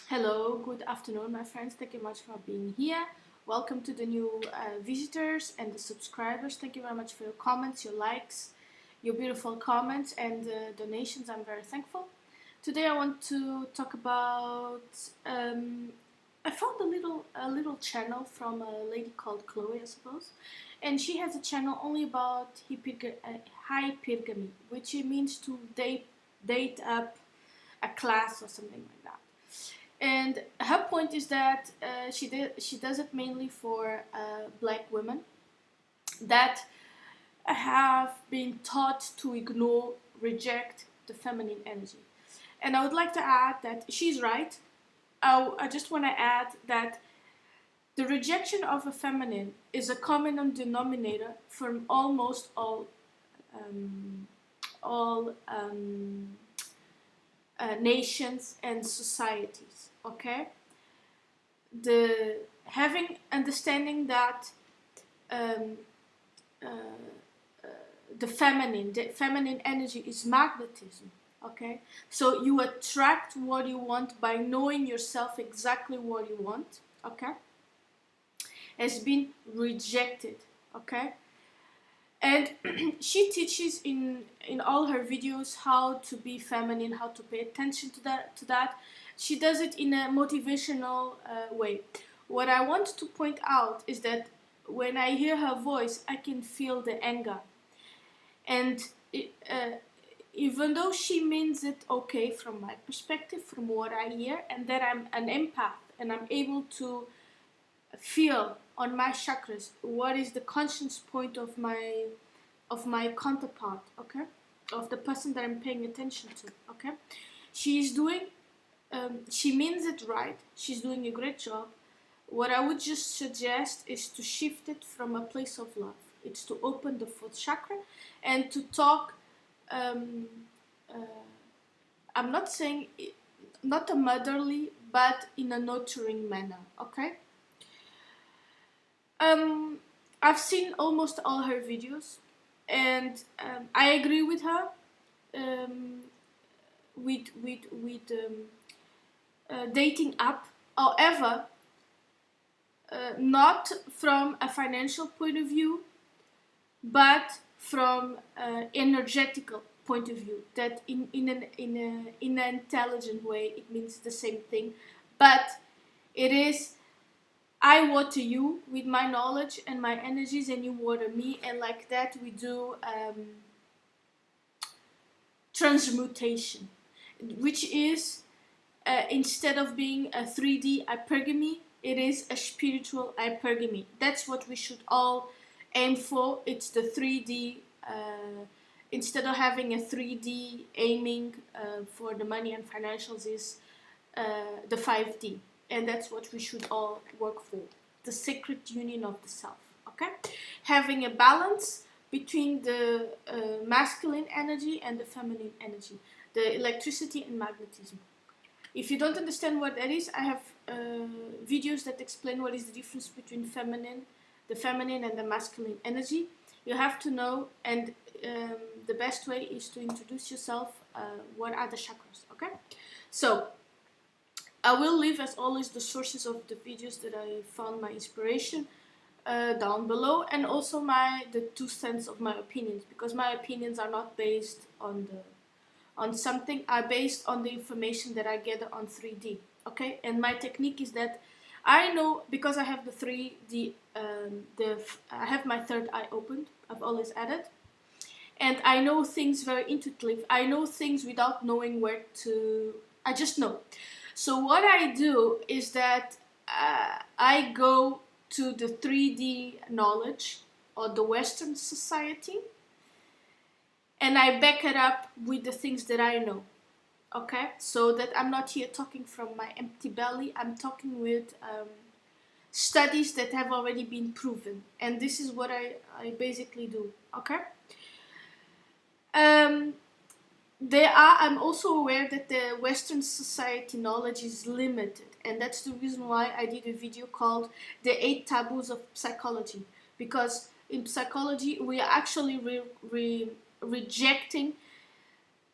Hello, good afternoon, my friends. Thank you much for being here. Welcome to the new visitors and the subscribers. Thank you very much for your comments, your likes, your beautiful comments, and donations. I'm very thankful. Today, I want to talk about. I found a little channel from a lady called Chloe, I suppose, and she has a channel only about hypergamy, which means to date up a class or something like that. And her point is that she does it mainly for black women that have been taught to ignore, reject the feminine energy. And I would like to add that she's right. I just want to add that the rejection of a feminine is a common denominator from almost all nations and societies. Okay, the having understanding that the feminine energy is magnetism. Okay, so you attract what you want by knowing yourself exactly what you want. Okay, has been rejected. Okay, and she teaches in all her videos how to be feminine, how to pay attention to that. She does it in a motivational way. What I want to point out is that when I hear her voice, I can feel the anger. And even though she means it okay from my perspective, from what I hear, and that I'm an empath and I'm able to feel on my chakras what is the conscience point of my counterpart, okay, of the person that I'm paying attention to, okay. She's doing she means it right. She's doing a great job. What I would just suggest is to shift it from a place of love. It's to open the fourth chakra and to talk I'm not saying not a motherly, but in a nurturing manner, okay. I've seen almost all her videos, and I agree with her with dating up. However, not from a financial point of view, but from energetical point of view. That in an intelligent way, it means the same thing, but it is. I water you with my knowledge and my energies, and you water me, and like that we do transmutation, which is instead of being a 3D hypergamy, it is a spiritual hypergamy. That's what we should all aim for. It's the 3D. Instead of having a 3D aiming for the money and financials, is the 5D. And that's what we should all work for. The sacred union of the self. Okay? Having a balance between the masculine energy and the feminine energy. The electricity and magnetism. If you don't understand what that is, I have videos that explain what is the difference between the feminine and the masculine energy. You have to know, and the best way is to introduce yourself. What are the chakras? Okay? So, I will leave, as always, the sources of the videos that I found my inspiration down below, and also the 2 cents of my opinions, because my opinions are not based on something, are based on the information that I gather on 3D. Okay, and my technique is that I know, because I have the 3D, I have my third eye opened. I've always added, and I know things very intuitively. I know things without knowing where to. I just know. So what I do is that I go to the 3D knowledge or the Western society, and I back it up with the things that I know. Okay, so that I'm not here talking from my empty belly. I'm talking with studies that have already been proven, and this is what I basically do. Okay. I'm also aware that the Western society knowledge is limited, and that's the reason why I did a video called The 8 Taboos of Psychology, because in psychology we are actually rejecting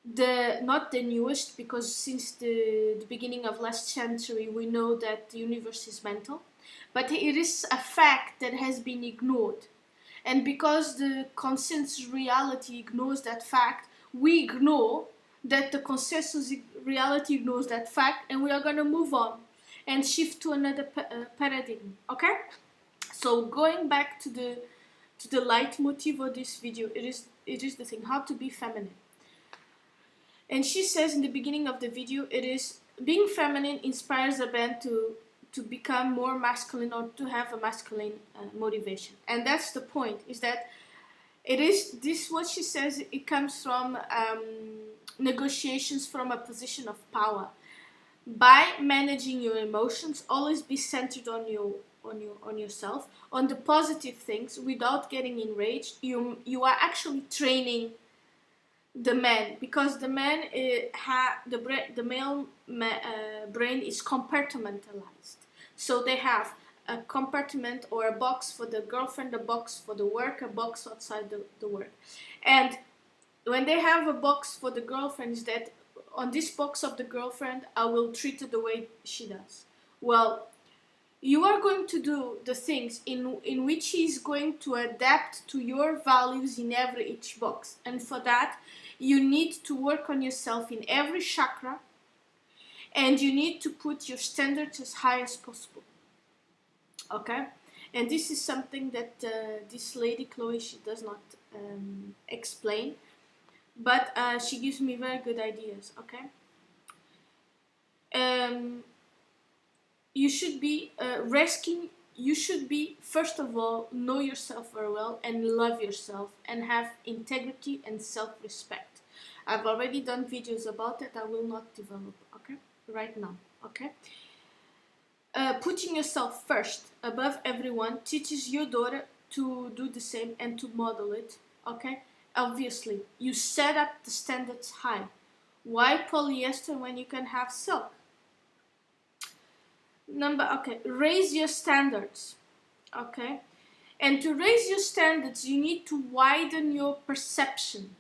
not the newest, because since the beginning of last century we know that the universe is mental, but it is a fact that has been ignored. And because the consensus reality ignores that fact, we ignore that the consensus reality ignores that fact, and we are going to move on and shift to another paradigm. Okay? So going back to the leitmotif of this video, it is the thing, how to be feminine. And she says in the beginning of the video, it is being feminine inspires a man to become more masculine, or to have a masculine motivation. And that's the point, is that it is this, what she says, it comes from negotiations from a position of power. By managing your emotions, always be centered on yourself, on the positive things, without getting enraged. You are actually training the man, because the man the male brain is compartmentalized. So they have a compartment, or a box for the girlfriend, a box for the work, a box outside the work. And when they have a box for the girlfriend, is that on this box of the girlfriend, I will treat her the way she does. Well, you are going to do the things in which he is going to adapt to your values in each box. And for that, you need to work on yourself in every chakra, and you need to put your standards as high as possible. Okay? And this is something that this lady Chloe, she does not explain, but she gives me very good ideas. Okay? You should be you should be, first of all, know yourself very well and love yourself and have integrity and self-respect. I've already done videos about it. I will not develop, okay, right now, okay? Putting yourself first above everyone teaches your daughter to do the same and to model it, okay? Obviously, you set up the standards high. Why polyester when you can have silk? Raise your standards, okay? And to raise your standards, you need to widen your perception.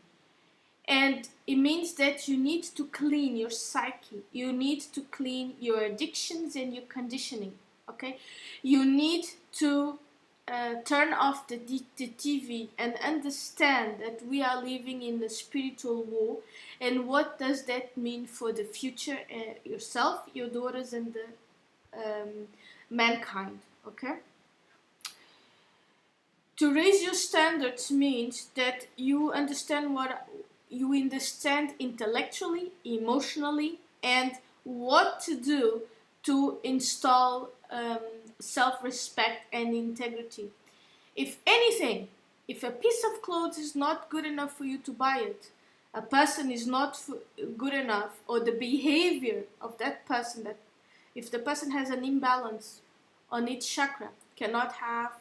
And it means that you need to clean your psyche. You need to clean your addictions and your conditioning, okay? You need to turn off the TV and understand that we are living in the spiritual war. And what does that mean for the future, yourself, your daughters, and the mankind, okay? To raise your standards means that you understand intellectually, emotionally, and what to do to install self-respect and integrity. If anything, if a piece of clothes is not good enough for you to buy it, a person is not good enough, or the behavior of that person, that if the person has an imbalance on each chakra, cannot have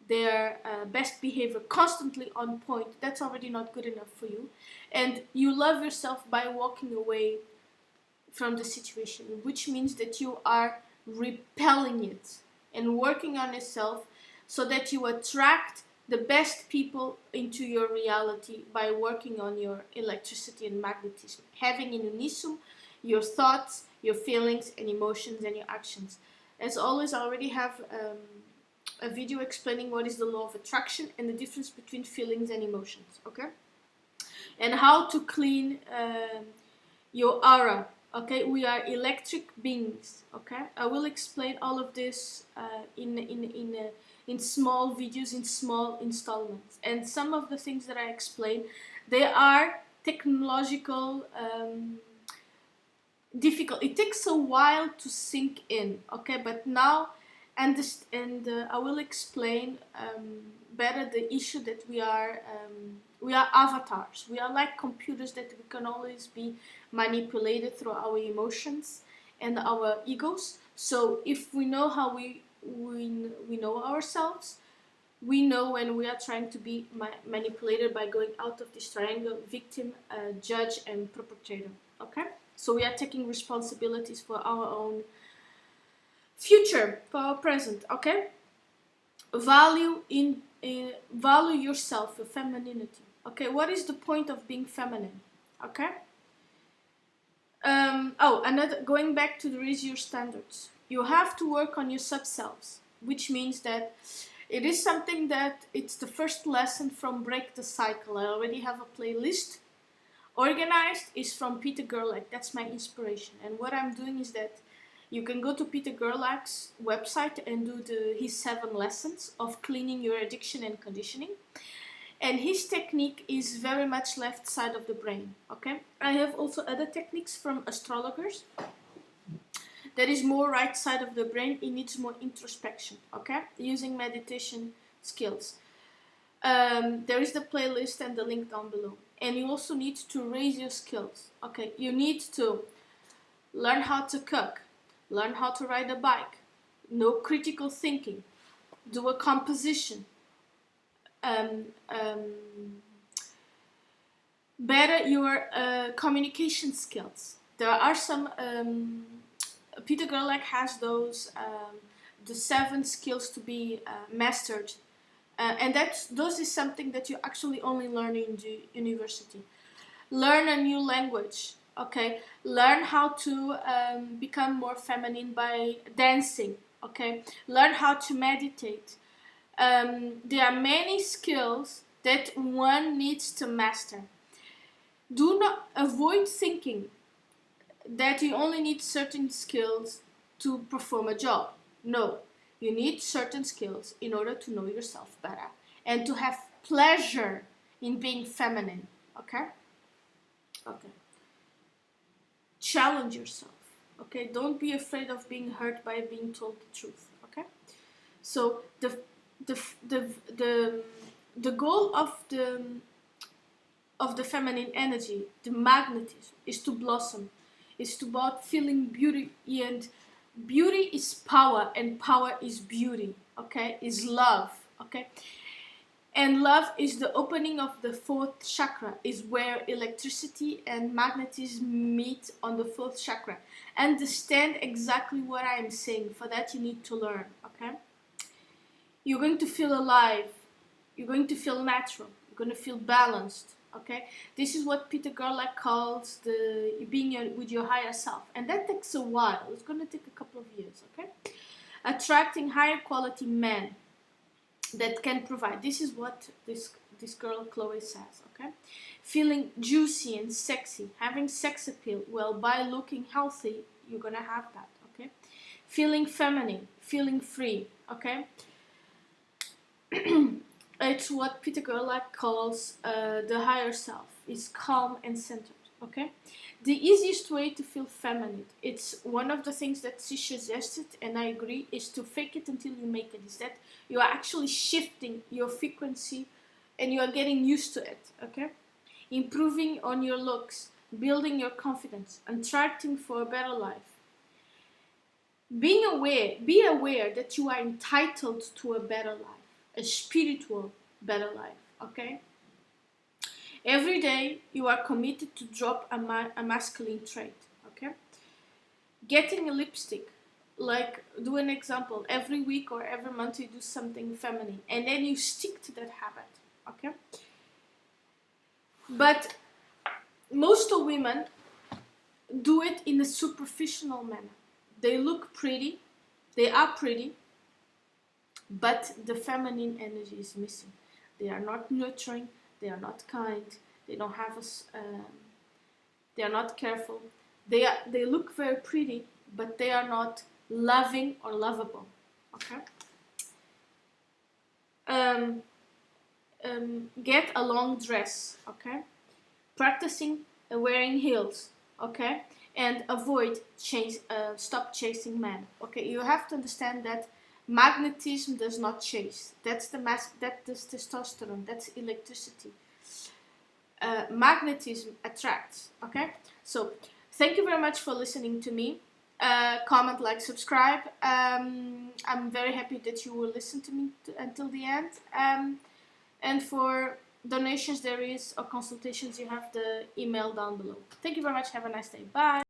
their best behavior constantly on point, that's already not good enough for you. And you love yourself by walking away from the situation, which means that you are repelling it and working on yourself so that you attract the best people into your reality by working on your electricity and magnetism, having in unison your thoughts, your feelings and emotions and your actions. As always, I already have a video explaining what is the law of attraction and the difference between feelings and emotions, okay? And how to clean your aura, okay? We are electric beings, okay? I will explain all of this in small videos, in small installments. And some of the things that I explain, they are technological, difficult. It takes a while to sink in, okay? But now, I will explain better the issue that we are avatars. We are like computers that we can always be manipulated through our emotions and our egos. So if we know how we know ourselves, we know when we are trying to be manipulated by going out of this triangle: victim, judge, and perpetrator, okay? So we are taking responsibilities for our own future, for our present, okay? Value yourself, your femininity, okay? What is the point of being feminine? Okay. Going back to the raise your standards. You have to work on your sub-selves, which means that it is something that it's the first lesson from Break the Cycle. I already have a playlist organized. Is from Peter Gerlach. That's my inspiration. And what I'm doing is that you can go to Peter Gerlach's website and do his 7 lessons of cleaning your addiction and conditioning. And his technique is very much left side of the brain, okay? I have also other techniques from astrologers that is more right side of the brain. It needs more introspection, okay? Using meditation skills. There is the playlist and the link down below. And you also need to raise your skills, okay? You need to learn how to cook, learn how to ride a bike, know critical thinking, do a composition, better your communication skills. There are some, Peter Gerlach has those, the 7 skills to be mastered. And those is something that you actually only learn in the university. Learn a new language, okay? Learn how to become more feminine by dancing, okay? Learn how to meditate. There are many skills that one needs to master. Do not avoid thinking that you only need certain skills to perform a job. No, you need certain skills in order to know yourself better and to have pleasure in being feminine, okay? Okay. Challenge yourself, okay? Don't be afraid of being hurt by being told the truth, okay? So the goal of the feminine energy, the magnetism, is to blossom. It's about feeling beauty, and beauty is power, and power is beauty, okay? Is love, okay? And love is the opening of the 4th chakra, is where electricity and magnetism meet on the 4th chakra. Understand exactly what I am saying. For that you need to learn, okay? You're going to feel alive. You're going to feel natural. You're going to feel balanced, okay? This is what Peter Gerlach calls the being with your higher self. And that takes a while. It's going to take a couple of years, okay? Attracting higher quality men that can provide. This is what this girl Chloe says, okay? Feeling juicy and sexy. Having sex appeal. Well, by looking healthy, you're going to have that, okay? Feeling feminine. Feeling free, okay? It's what Peter Gerlach calls the higher self. It's calm and centered, okay? The easiest way to feel feminine, it's one of the things that she suggested, and I agree, is to fake it until you make it. Is that you are actually shifting your frequency and you are getting used to it, okay? Improving on your looks, building your confidence, attracting for a better life. Be aware that you are entitled to a better life, a spiritual better life, okay? Every day you are committed to drop a masculine trait, okay? Getting a lipstick, like do an example, every week or every month you do something feminine and then you stick to that habit, okay? But most of women do it in a superficial manner. They look pretty, they are pretty, but the feminine energy is missing. They are not nurturing, they are not kind, they don't have they are not careful. They look very pretty, but they are not loving or lovable, okay? Get a long dress, okay? Practicing wearing heels, okay? And avoid stop chasing men, okay? You have to understand that magnetism does not chase. That's that's testosterone. That's electricity. Magnetism attracts. Okay. So thank you very much for listening to me. Comment, like, subscribe. I'm very happy that you will listen to me until the end. And for donations, or consultations, you have the email down below. Thank you very much. Have a nice day. Bye.